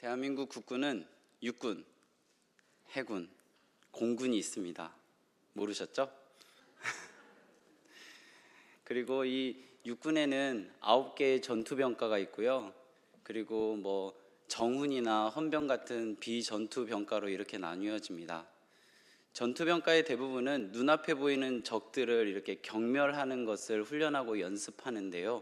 대한민국 국군은 육군, 해군, 공군이 있습니다. 모르셨죠? 그리고 이 육군에는 9개의 전투병과가 있고요. 그리고 정훈이나 헌병 같은 비전투병과로 이렇게 나뉘어집니다. 전투병과의 대부분은 눈앞에 보이는 적들을 이렇게 경멸하는 것을 훈련하고 연습하는데요.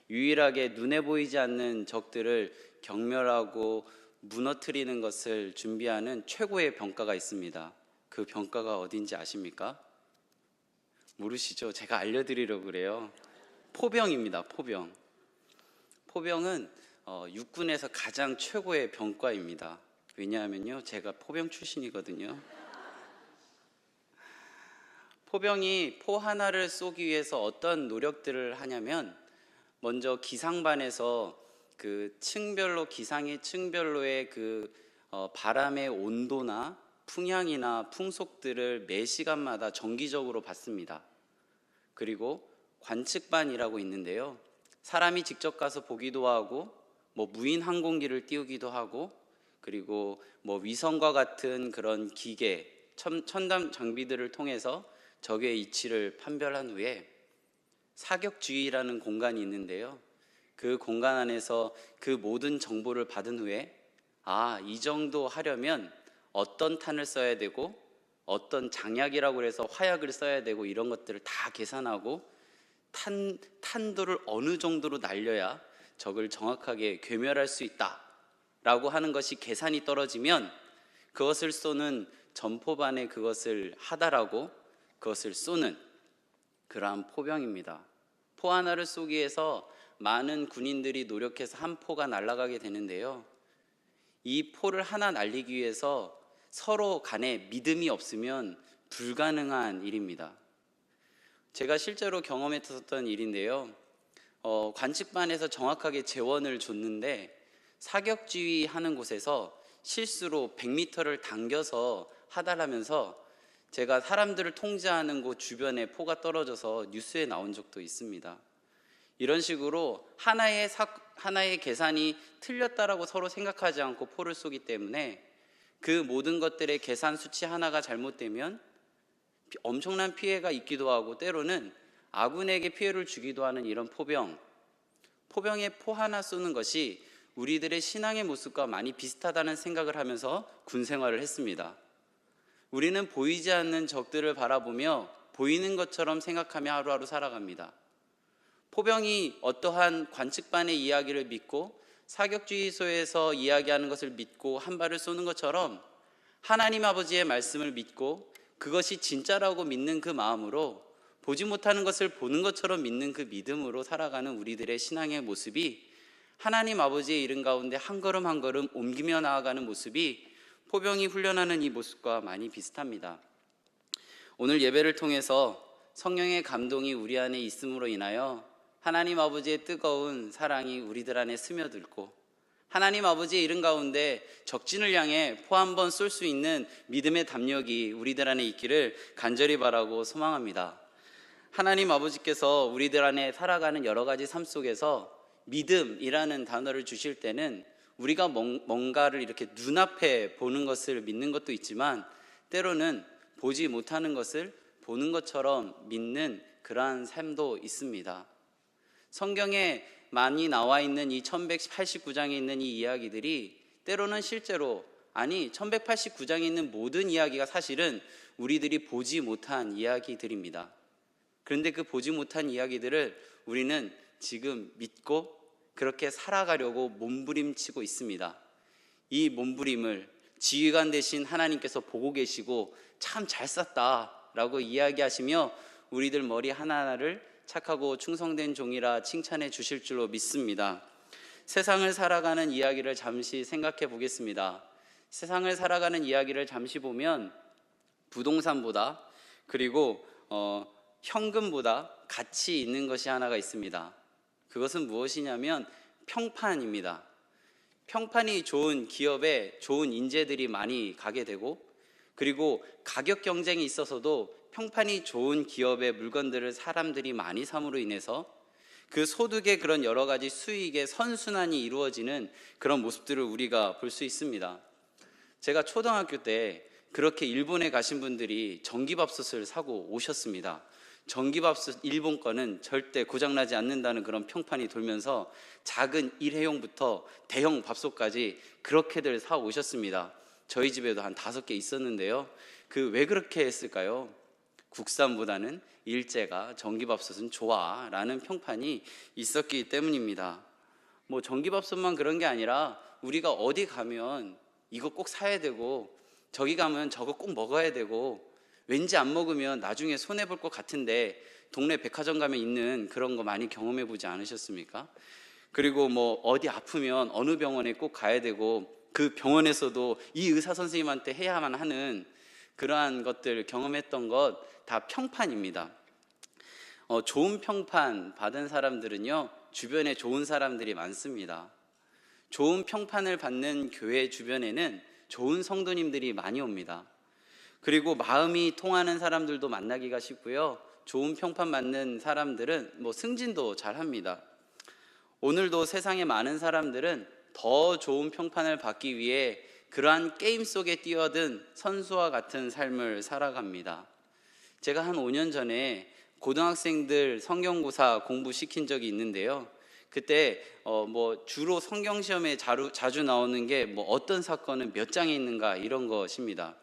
유일하게 눈에 보이지 않는 적들을 경멸하고 무너뜨리는 것을 준비하는 최고의 병과가 있습니다. 그 병과가 어딘지 아십니까? 모르시죠? 제가 알려드리려고 그래요. 포병입니다. 포병. 포병은 육군에서 가장 최고의 병과입니다. 왜냐하면요, 제가 포병 출신이거든요. 포병이 포 하나를 쏘기 위해서 어떤 노력들을 하냐면, 먼저 기상반에서 그 층별로, 기상의 층별로의 바람의 온도나 풍향이나 풍속들을 매 시간마다 정기적으로 봤습니다. 그리고 관측반이라고 있는데요, 사람이 직접 가서 보기도 하고 무인 항공기를 띄우기도 하고, 그리고 위성과 같은 그런 기계, 첨단 장비들을 통해서 적의 위치를 판별한 후에 사격주의라는 공간이 있는데요, 그 공간 안에서 그 모든 정보를 받은 후에 이 정도 하려면 어떤 탄을 써야 되고 어떤 장약이라고 해서 화약을 써야 되고 이런 것들을 다 계산하고 탄도를 어느 정도로 날려야 적을 정확하게 괴멸할 수 있다라고 하는 것이 계산이 떨어지면 그것을 쏘는 전포반에 그것을 하달하고 그것을 쏘는 그러한 포병입니다. 포 하나를 쏘기 위해서 많은 군인들이 노력해서 한 포가 날아가게 되는데요, 이 포를 하나 날리기 위해서 서로 간에 믿음이 없으면 불가능한 일입니다. 제가 실제로 경험했었던 일인데요, 관측반에서 정확하게 재원을 줬는데 사격지휘 하는 곳에서 실수로 100m를 당겨서 하달하면서 제가 사람들을 통제하는 곳 주변에 포가 떨어져서 뉴스에 나온 적도 있습니다. 이런 식으로 하나의 계산이 틀렸다라고 서로 생각하지 않고 포를 쏘기 때문에 그 모든 것들의 계산 수치 하나가 잘못되면 엄청난 피해가 있기도 하고 때로는 아군에게 피해를 주기도 하는 이런 포병에 포 하나 쏘는 것이 우리들의 신앙의 모습과 많이 비슷하다는 생각을 하면서 군 생활을 했습니다. 우리는 보이지 않는 적들을 바라보며 보이는 것처럼 생각하며 하루하루 살아갑니다. 포병이 어떠한 관측반의 이야기를 믿고 사격주의소에서 이야기하는 것을 믿고 한 발을 쏘는 것처럼 하나님 아버지의 말씀을 믿고 그것이 진짜라고 믿는 그 마음으로, 보지 못하는 것을 보는 것처럼 믿는 그 믿음으로 살아가는 우리들의 신앙의 모습이 하나님 아버지의 이름 가운데 한 걸음 한 걸음 옮기며 나아가는 모습이 포병이 훈련하는 이 모습과 많이 비슷합니다. 오늘 예배를 통해서 성령의 감동이 우리 안에 있음으로 인하여 하나님 아버지의 뜨거운 사랑이 우리들 안에 스며들고 하나님 아버지의 이름 가운데 적진을 향해 포 한 번 쏠 수 있는 믿음의 담력이 우리들 안에 있기를 간절히 바라고 소망합니다. 하나님 아버지께서 우리들 안에 살아가는 여러 가지 삶 속에서 믿음이라는 단어를 주실 때는 우리가 뭔가를 이렇게 눈앞에 보는 것을 믿는 것도 있지만 때로는 보지 못하는 것을 보는 것처럼 믿는 그러한 삶도 있습니다. 성경에 많이 나와 있는 이 1189장에 있는 이 이야기들이 때로는 실제로, 1189장에 있는 모든 이야기가 사실은 우리들이 보지 못한 이야기들입니다. 그런데 그 보지 못한 이야기들을 우리는 지금 믿고 그렇게 살아가려고 몸부림치고 있습니다. 이 몸부림을 지휘관 되신 하나님께서 보고 계시고 참 잘 쌌다라고 이야기하시며 우리들 머리 하나하나를 착하고 충성된 종이라 칭찬해 주실 줄로 믿습니다. 세상을 살아가는 이야기를 잠시 생각해 보겠습니다. 세상을 살아가는 이야기를 잠시 보면 부동산보다, 그리고 현금보다 가치 있는 것이 하나가 있습니다. 그것은 무엇이냐면 평판입니다. 평판이 좋은 기업에 좋은 인재들이 많이 가게 되고, 그리고 가격 경쟁이 있어서도 평판이 좋은 기업의 물건들을 사람들이 많이 삼으로 인해서 그 소득의 그런 여러 가지 수익의 선순환이 이루어지는 그런 모습들을 우리가 볼 수 있습니다. 제가 초등학교 때 그렇게 일본에 가신 분들이 전기밥솥을 사고 오셨습니다. 전기밥솥 일본 거는 절대 고장나지 않는다는 그런 평판이 돌면서 작은 일회용부터 대형 밥솥까지 그렇게들 사 오셨습니다. 저희 집에도 한 5개 있었는데요. 왜 그렇게 했을까요? 국산보다는 일제가 전기밥솥은 좋아라는 평판이 있었기 때문입니다. 뭐 전기밥솥만 그런 게 아니라 우리가 어디 가면 이거 꼭 사야 되고 저기 가면 저거 꼭 먹어야 되고 왠지 안 먹으면 나중에 손해볼 것 같은데 동네 백화점 가면 있는 그런 거 많이 경험해 보지 않으셨습니까? 그리고 뭐 어디 아프면 어느 병원에 꼭 가야 되고 그 병원에서도 이 의사 선생님한테 해야만 하는 그러한 것들 경험했던 것 다 평판입니다. 좋은 평판 받은 사람들은요, 주변에 좋은 사람들이 많습니다. 좋은 평판을 받는 교회 주변에는 좋은 성도님들이 많이 옵니다. 그리고 마음이 통하는 사람들도 만나기가 쉽고요, 좋은 평판 받는 사람들은 뭐 승진도 잘 합니다. 오늘도 세상에 많은 사람들은 더 좋은 평판을 받기 위해 그러한 게임 속에 뛰어든 선수와 같은 삶을 살아갑니다. 제가 한 5년 전에 고등학생들 성경고사 공부시킨 적이 있는데요. 그때 주로 성경 시험에 자주 나오는 게 어떤 사건은 몇 장에 있는가 이런 것입니다.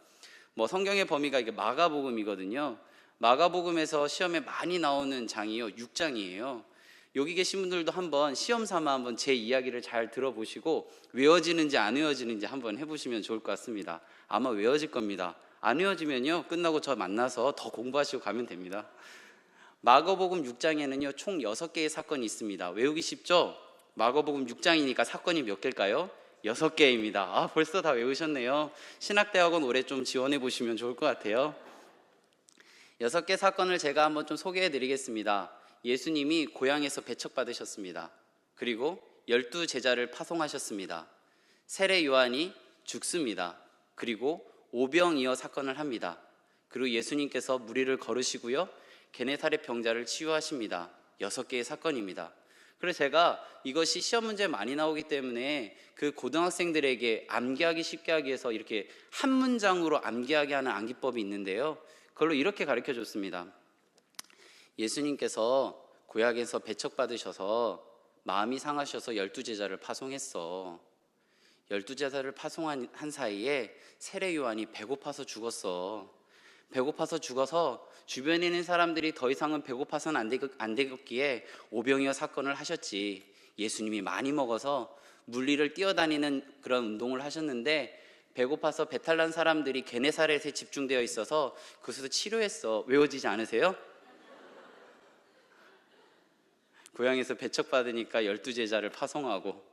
성경의 범위가 이게 마가복음이거든요. 마가복음에서 시험에 많이 나오는 장이요, 6장이에요. 여기 계신 분들도 한번 시험 삼아 한번 제 이야기를 잘 들어보시고 외워지는지 안 외워지는지 한번 해보시면 좋을 것 같습니다. 아마 외워질 겁니다. 안 외워지면요, 끝나고 저 만나서 더 공부하시고 가면 됩니다. 마가복음 6장에는요 총 6개의 사건이 있습니다. 외우기 쉽죠? 마가복음 6장이니까 사건이 몇 개일까요? 6개입니다. 벌써 다 외우셨네요. 신학대학원 올해 좀 지원해 보시면 좋을 것 같아요. 6개 사건을 제가 한번 좀 소개해 드리겠습니다. 예수님이 고향에서 배척받으셨습니다. 그리고 12제자를 파송하셨습니다. 세례 요한이 죽습니다. 그리고 오병이어 사건을 합니다. 그리고 예수님께서 무리를 거르시고요, 게네사렛 병자를 치유하십니다. 6개의 사건입니다. 그래서 제가 이것이 시험 문제에 많이 나오기 때문에 그 고등학생들에게 암기하기 쉽게 하기 위해서 이렇게 한 문장으로 암기하게 하는 암기법이 있는데요, 그걸로 이렇게 가르쳐 줬습니다. 예수님께서 고향에서 배척받으셔서 마음이 상하셔서 12제자를 파송했어. 12제자를 파송한 사이에 세례 요한이 배고파서 죽었어. 배고파서 죽어서 주변에 있는 사람들이 더 이상은 배고파서는 안 되겠기에 오병이어 사건을 하셨지. 예수님이 많이 먹어서 물리를 뛰어다니는 그런 운동을 하셨는데 배고파서 배탈 난 사람들이 게네사렛에 집중되어 있어서 그것을 치료했어. 외워지지 않으세요? 고향에서 배척받으니까 12제자를 파송하고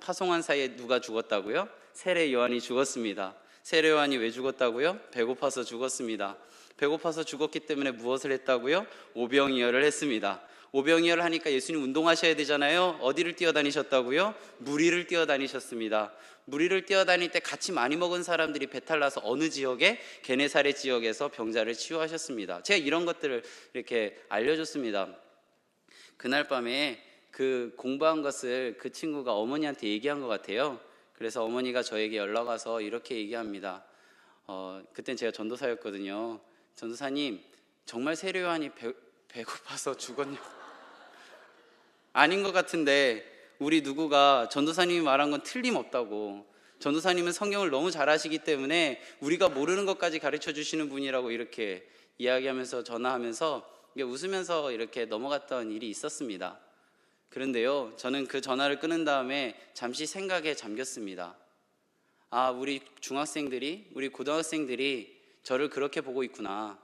파송한 사이에 누가 죽었다고요? 세례 요한이 죽었습니다. 세례 요한이 왜 죽었다고요? 배고파서 죽었습니다. 배고파서 죽었기 때문에 무엇을 했다고요? 오병이어를 했습니다. 오병이어를 하니까 예수님 운동하셔야 되잖아요. 어디를 뛰어다니셨다고요? 무리를 뛰어다니셨습니다. 무리를 뛰어다닐 때 같이 많이 먹은 사람들이 배탈 나서 어느 지역에? 게네사렛 지역에서 병자를 치유하셨습니다. 제가 이런 것들을 이렇게 알려줬습니다. 그날 밤에 그 공부한 것을 그 친구가 어머니한테 얘기한 것 같아요. 그래서 어머니가 저에게 연락 와서 이렇게 얘기합니다. 그땐 제가 전도사였거든요. 전도사님, 정말 세례 요한이 배고파서 죽었냐고. 아닌 것 같은데 우리 누구가 전도사님이 말한 건 틀림없다고. 전도사님은 성경을 너무 잘 아시기 때문에 우리가 모르는 것까지 가르쳐 주시는 분이라고 이렇게 이야기하면서 전화하면서 웃으면서 이렇게 넘어갔던 일이 있었습니다. 그런데요, 저는 그 전화를 끊은 다음에 잠시 생각에 잠겼습니다. 우리 중학생들이, 우리 고등학생들이 저를 그렇게 보고 있구나.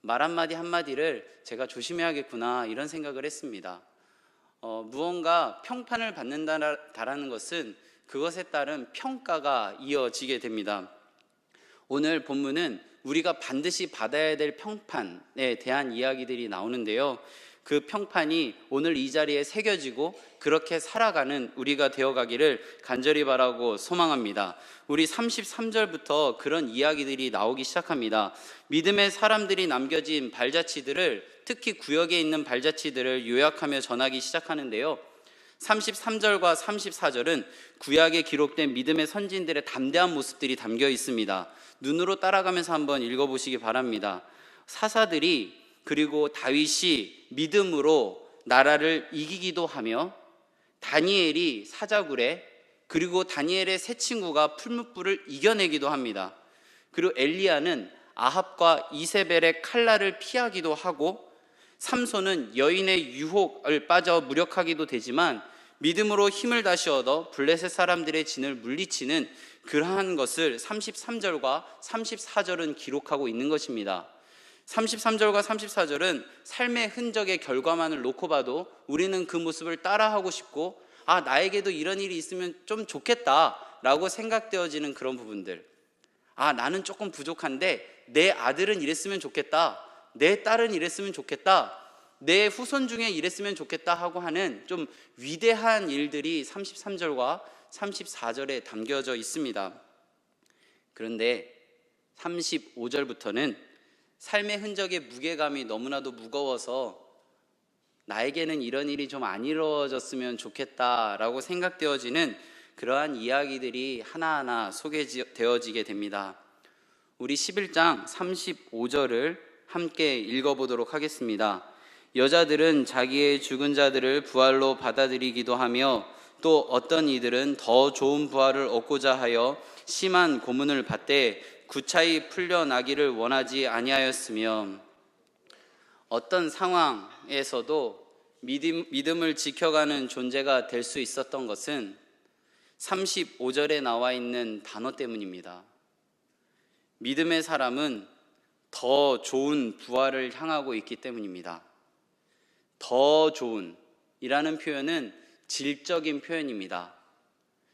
말 한마디 한마디를 제가 조심해야겠구나, 이런 생각을 했습니다. 무언가 평판을 받는다라는 것은 그것에 따른 평가가 이어지게 됩니다. 오늘 본문은 우리가 반드시 받아야 될 평판에 대한 이야기들이 나오는데요, 그 평판이 오늘 이 자리에 새겨지고 그렇게 살아가는 우리가 되어가기를 간절히 바라고 소망합니다. 우리 33절부터 그런 이야기들이 나오기 시작합니다. 믿음의 사람들이 남겨진 발자취들을, 특히 구역에 있는 발자취들을 요약하며 전하기 시작하는데요. 33절과 34절은 구약에 기록된 믿음의 선진들의 담대한 모습들이 담겨 있습니다. 눈으로 따라가면서 한번 읽어보시기 바랍니다. 사사들이, 그리고 다윗이 믿음으로 나라를 이기기도 하며, 다니엘이 사자굴에, 그리고 다니엘의 세 친구가 풀무불을 이겨내기도 합니다. 그리고 엘리야는 아합과 이세벨의 칼날을 피하기도 하고, 삼손은 여인의 유혹을 빠져 무력하기도 되지만 믿음으로 힘을 다시 얻어 블레셋 사람들의 진을 물리치는 그러한 것을 33절과 34절은 기록하고 있는 것입니다. 33절과 34절은 삶의 흔적의 결과만을 놓고 봐도 우리는 그 모습을 따라하고 싶고, 나에게도 이런 일이 있으면 좀 좋겠다 라고 생각되어지는 그런 부분들, 나는 조금 부족한데 내 아들은 이랬으면 좋겠다, 내 딸은 이랬으면 좋겠다, 내 후손 중에 이랬으면 좋겠다 하고 하는 좀 위대한 일들이 33절과 34절에 담겨져 있습니다. 그런데 35절부터는 삶의 흔적의 무게감이 너무나도 무거워서 나에게는 이런 일이 좀 안 이루어졌으면 좋겠다라고 생각되어지는 그러한 이야기들이 하나하나 소개되어지게 됩니다. 우리 11장 35절을 함께 읽어보도록 하겠습니다. 여자들은 자기의 죽은 자들을 부활로 받아들이기도 하며, 또 어떤 이들은 더 좋은 부활을 얻고자 하여 심한 고문을 받되 구차히 풀려나기를 원하지 아니하였으며, 어떤 상황에서도 믿음을 지켜가는 존재가 될 수 있었던 것은 35절에 나와 있는 단어 때문입니다. 믿음의 사람은 더 좋은 부활을 향하고 있기 때문입니다. 더 좋은 이라는 표현은 질적인 표현입니다.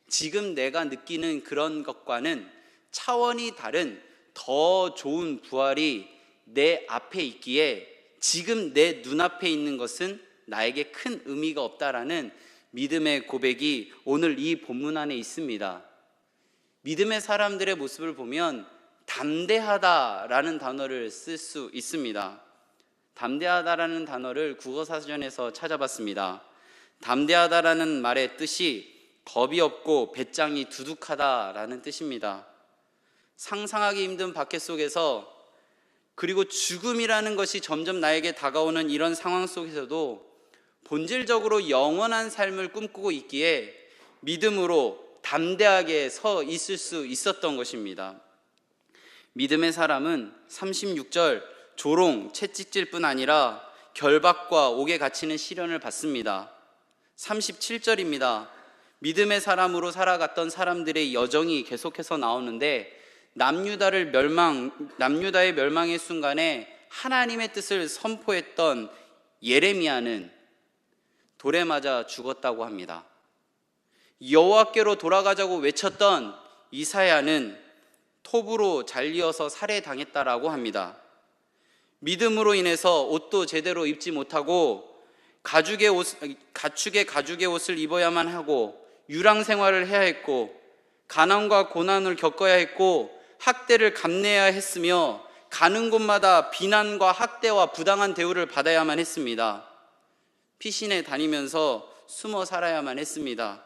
지금 내가 느끼는 그런 것과는 차원이 다른 더 좋은 부활이 내 앞에 있기에 지금 내 눈앞에 있는 것은 나에게 큰 의미가 없다라는 믿음의 고백이 오늘 이 본문 안에 있습니다. 믿음의 사람들의 모습을 보면 담대하다라는 단어를 쓸 수 있습니다. 담대하다라는 단어를 국어사전에서 찾아봤습니다. 담대하다라는 말의 뜻이 겁이 없고 배짱이 두둑하다라는 뜻입니다. 상상하기 힘든 박해 속에서, 그리고 죽음이라는 것이 점점 나에게 다가오는 이런 상황 속에서도 본질적으로 영원한 삶을 꿈꾸고 있기에 믿음으로 담대하게 서 있을 수 있었던 것입니다. 믿음의 사람은 36절 조롱, 채찍질 뿐 아니라 결박과 옥에 갇히는 시련을 받습니다. 37절입니다. 믿음의 사람으로 살아갔던 사람들의 여정이 계속해서 나오는데, 남유다의 멸망의 순간에 하나님의 뜻을 선포했던 예레미야는 돌에 맞아 죽었다고 합니다. 여호와께로 돌아가자고 외쳤던 이사야는 톱으로 잘리어서 살해당했다라고 합니다. 믿음으로 인해서 옷도 제대로 입지 못하고 가죽의 옷을 입어야만 하고 유랑 생활을 해야 했고 가난과 고난을 겪어야 했고 학대를 감내해야 했으며 가는 곳마다 비난과 학대와 부당한 대우를 받아야만 했습니다. 피신해 다니면서 숨어 살아야만 했습니다.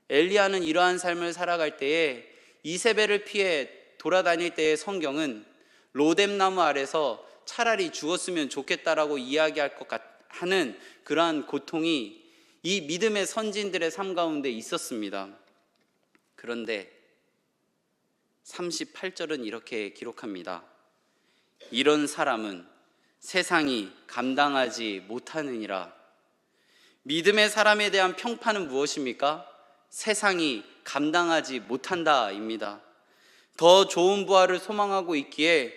엘리야는 이러한 삶을 살아갈 때에 이세벨을 피해 돌아다닐 때의 성경은 로뎀나무 아래서 차라리 죽었으면 좋겠다라고 이야기할 것 하는 그러한 고통이 이 믿음의 선진들의 삶 가운데 있었습니다. 그런데 38절은 이렇게 기록합니다. 이런 사람은 세상이 감당하지 못하느니라. 믿음의 사람에 대한 평판은 무엇입니까? 세상이 감당하지 못한다입니다. 더 좋은 부활을 소망하고 있기에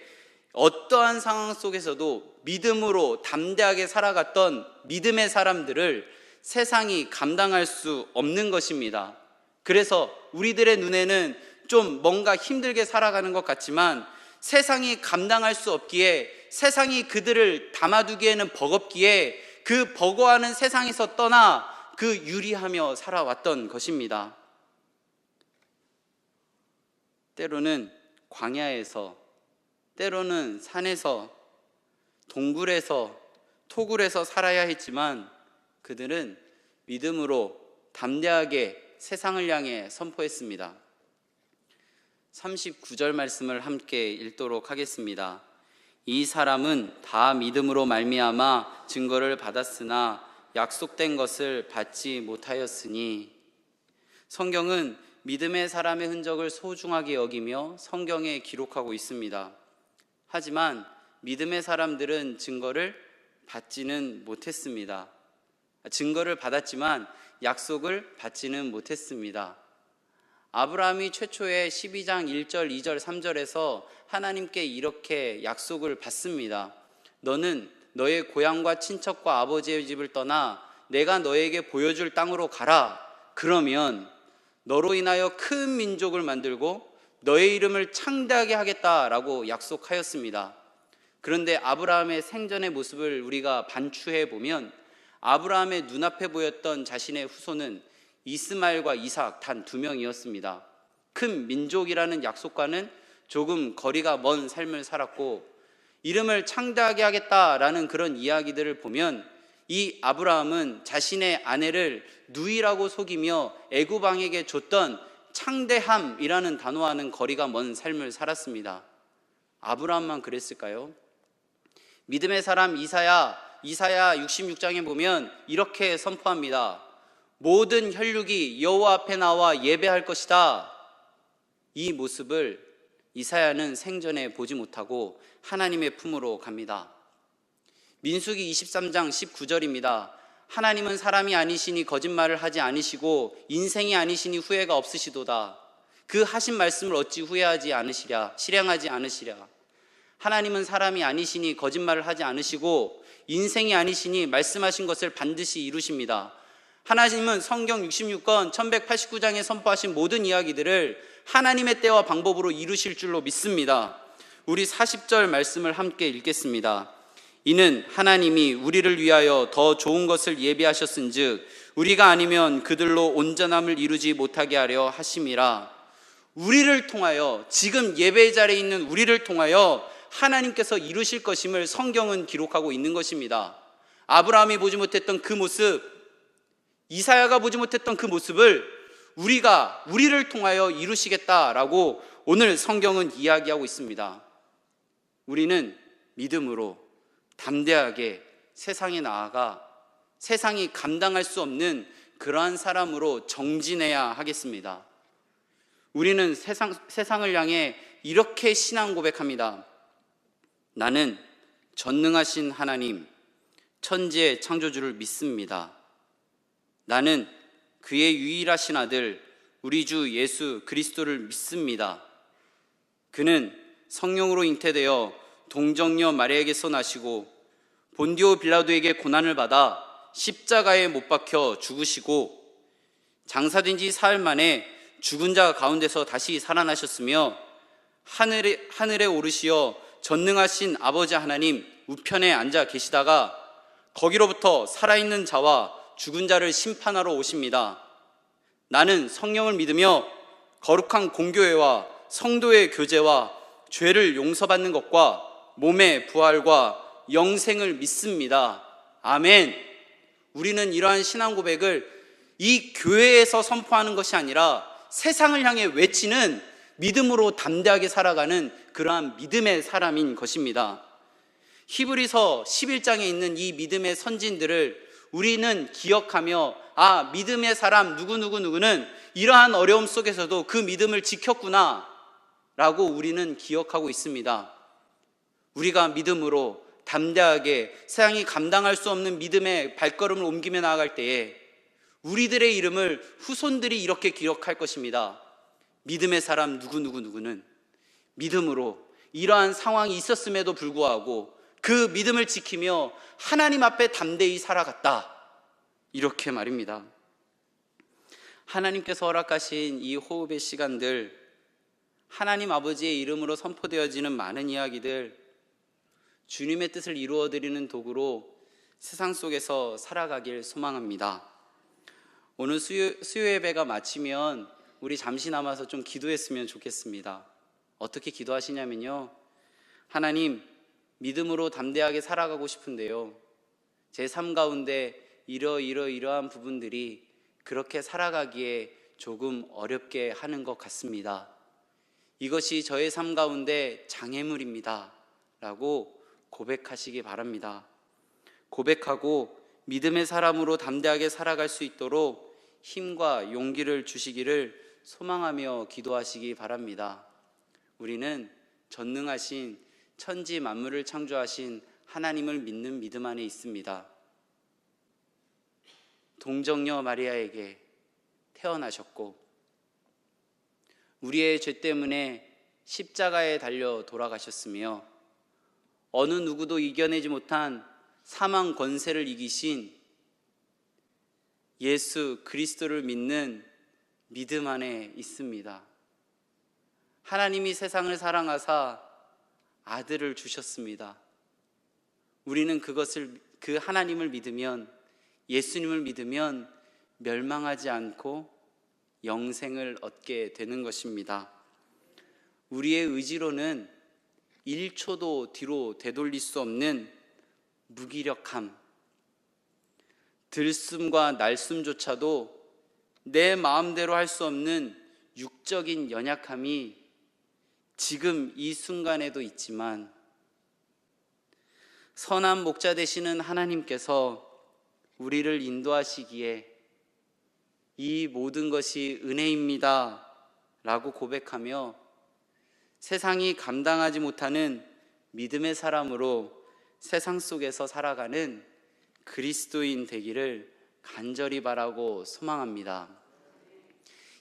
어떠한 상황 속에서도 믿음으로 담대하게 살아갔던 믿음의 사람들을 세상이 감당할 수 없는 것입니다. 그래서 우리들의 눈에는 좀 뭔가 힘들게 살아가는 것 같지만 세상이 감당할 수 없기에, 세상이 그들을 담아두기에는 버겁기에 그 버거워하는 세상에서 떠나 그 유리하며 살아왔던 것입니다. 때로는 광야에서, 때로는 산에서, 동굴에서, 토굴에서 살아야 했지만 그들은 믿음으로 담대하게 세상을 향해 선포했습니다. 39절 말씀을 함께 읽도록 하겠습니다. 이 사람은 다 믿음으로 말미암아 증거를 받았으나 약속된 것을 받지 못하였으니. 성경은 믿음의 사람의 흔적을 소중하게 여기며 성경에 기록하고 있습니다. 하지만 믿음의 사람들은 증거를 받지는 못했습니다. 증거를 받았지만 약속을 받지는 못했습니다. 아브라함이 최초의 12장 1절, 2절, 3절에서 하나님께 이렇게 약속을 받습니다. 너는 너의 고향과 친척과 아버지의 집을 떠나 내가 너에게 보여줄 땅으로 가라. 그러면 너로 인하여 큰 민족을 만들고 너의 이름을 창대하게 하겠다라고 약속하였습니다. 그런데 아브라함의 생전의 모습을 우리가 반추해 보면 아브라함의 눈앞에 보였던 자신의 후손은 이스마엘과 이삭 단 2명이었습니다. 큰 민족이라는 약속과는 조금 거리가 먼 삶을 살았고, 이름을 창대하게 하겠다라는 그런 이야기들을 보면 이 아브라함은 자신의 아내를 누이라고 속이며 애굽 왕에게 줬던 창대함이라는 단어와는 거리가 먼 삶을 살았습니다. 아브라함만 그랬을까요? 믿음의 사람 이사야 66장에 보면 이렇게 선포합니다. 모든 혈육이 여호와 앞에 나와 예배할 것이다. 이 모습을 이사야는 생전에 보지 못하고 하나님의 품으로 갑니다. 민수기 23장 19절입니다. 하나님은 사람이 아니시니 거짓말을 하지 않으시고 인생이 아니시니 후회가 없으시도다. 그 하신 말씀을 어찌 후회하지 않으시랴, 실행하지 않으시랴. 하나님은 사람이 아니시니 거짓말을 하지 않으시고 인생이 아니시니 말씀하신 것을 반드시 이루십니다. 하나님은 성경 66권 1189장에 선포하신 모든 이야기들을 하나님의 때와 방법으로 이루실 줄로 믿습니다. 우리 40절 말씀을 함께 읽겠습니다. 이는 하나님이 우리를 위하여 더 좋은 것을 예비하셨은즉 우리가 아니면 그들로 온전함을 이루지 못하게 하려 하심이라. 우리를 통하여, 지금 예배 자리에 있는 우리를 통하여 하나님께서 이루실 것임을 성경은 기록하고 있는 것입니다. 아브라함이 보지 못했던 그 모습, 이사야가 보지 못했던 그 모습을 우리를 통하여 이루시겠다라고 오늘 성경은 이야기하고 있습니다. 우리는 믿음으로 담대하게 세상에 나아가 세상이 감당할 수 없는 그러한 사람으로 정진해야 하겠습니다. 우리는 세상을 향해 이렇게 신앙 고백합니다. 나는 전능하신 하나님, 천지의 창조주를 믿습니다. 나는 그의 유일하신 아들 우리 주 예수 그리스도를 믿습니다. 그는 성령으로 잉태되어 동정녀 마리아에게서 나시고 본디오 빌라도에게 고난을 받아 십자가에 못 박혀 죽으시고 장사된 지 사흘 만에 죽은 자 가운데서 다시 살아나셨으며 하늘에 오르시어 전능하신 아버지 하나님 우편에 앉아 계시다가 거기로부터 살아있는 자와 죽은 자를 심판하러 오십니다. 나는 성령을 믿으며 거룩한 공교회와 성도의 교제와 죄를 용서받는 것과 몸의 부활과 영생을 믿습니다. 아멘. 우리는 이러한 신앙 고백을 이 교회에서 선포하는 것이 아니라 세상을 향해 외치는 믿음으로 담대하게 살아가는 그러한 믿음의 사람인 것입니다. 히브리서 11장에 있는 이 믿음의 선진들을 우리는 기억하며 믿음의 사람 누구는 이러한 어려움 속에서도 그 믿음을 지켰구나 라고 우리는 기억하고 있습니다. 우리가 믿음으로 담대하게 세상이 감당할 수 없는 믿음의 발걸음을 옮기며 나아갈 때에 우리들의 이름을 후손들이 이렇게 기억할 것입니다. 믿음의 사람 누구는 믿음으로 이러한 상황이 있었음에도 불구하고 그 믿음을 지키며 하나님 앞에 담대히 살아갔다, 이렇게 말입니다. 하나님께서 허락하신 이 호흡의 시간들, 하나님 아버지의 이름으로 선포되어지는 많은 이야기들, 주님의 뜻을 이루어드리는 도구로 세상 속에서 살아가길 소망합니다. 오늘 수요 예배가 마치면 우리 잠시 남아서 좀 기도했으면 좋겠습니다. 어떻게 기도하시냐면요, 하나님, 믿음으로 담대하게 살아가고 싶은데요, 제 삶 가운데 이러한 부분들이 그렇게 살아가기에 조금 어렵게 하는 것 같습니다. 이것이 저의 삶 가운데 장애물입니다 라고 고백하시기 바랍니다. 고백하고 믿음의 사람으로 담대하게 살아갈 수 있도록 힘과 용기를 주시기를 소망하며 기도하시기 바랍니다. 우리는 전능하신 천지 만물을 창조하신 하나님을 믿는 믿음 안에 있습니다. 동정녀 마리아에게 태어나셨고 우리의 죄 때문에 십자가에 달려 돌아가셨으며 어느 누구도 이겨내지 못한 사망 권세를 이기신 예수 그리스도를 믿는 믿음 안에 있습니다. 하나님이 세상을 사랑하사 아들을 주셨습니다. 우리는 그 하나님을 믿으면, 예수님을 믿으면 멸망하지 않고 영생을 얻게 되는 것입니다. 우리의 의지로는 1초도 뒤로 되돌릴 수 없는 무기력함, 들숨과 날숨조차도 내 마음대로 할 수 없는 육적인 연약함이 지금 이 순간에도 있지만, 선한 목자 되시는 하나님께서 우리를 인도하시기에 이 모든 것이 은혜입니다 라고 고백하며 세상이 감당하지 못하는 믿음의 사람으로 세상 속에서 살아가는 그리스도인 되기를 간절히 바라고 소망합니다.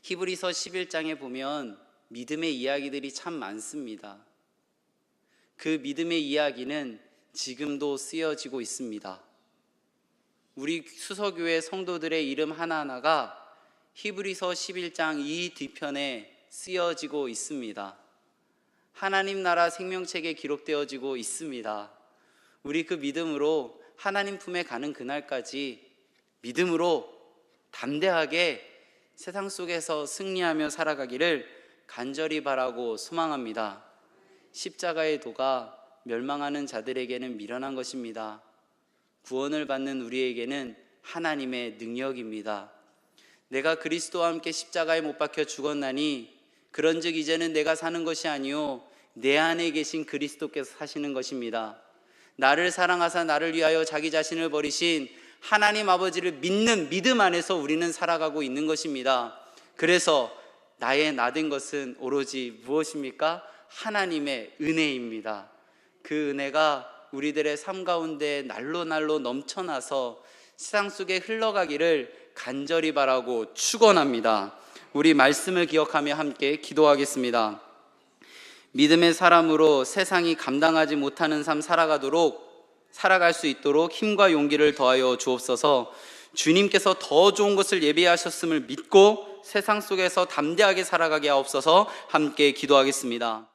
히브리서 11장에 보면 믿음의 이야기들이 참 많습니다. 그 믿음의 이야기는 지금도 쓰여지고 있습니다. 우리 수서교회 성도들의 이름 하나하나가 히브리서 11장 이 뒤편에 쓰여지고 있습니다. 하나님 나라 생명책에 기록되어지고 있습니다. 우리 그 믿음으로 하나님 품에 가는 그날까지 믿음으로 담대하게 세상 속에서 승리하며 살아가기를 간절히 바라고 소망합니다. 십자가의 도가 멸망하는 자들에게는 미련한 것입니다. 구원을 받는 우리에게는 하나님의 능력입니다. 내가 그리스도와 함께 십자가에 못 박혀 죽었나니 그런즉 이제는 내가 사는 것이 아니요 내 안에 계신 그리스도께서 사시는 것입니다. 나를 사랑하사 나를 위하여 자기 자신을 버리신 하나님 아버지를 믿는 믿음 안에서 우리는 살아가고 있는 것입니다. 그래서 나의 나된 것은 오로지 무엇입니까? 하나님의 은혜입니다. 그 은혜가 우리들의 삶 가운데 날로 넘쳐나서 세상 속에 흘러가기를 간절히 바라고 축원합니다. 우리 말씀을 기억하며 함께 기도하겠습니다. 믿음의 사람으로 세상이 감당하지 못하는 삶 살아갈 수 있도록 힘과 용기를 더하여 주옵소서. 주님께서 더 좋은 것을 예비하셨음을 믿고 세상 속에서 담대하게 살아가게 하옵소서. 함께 기도하겠습니다.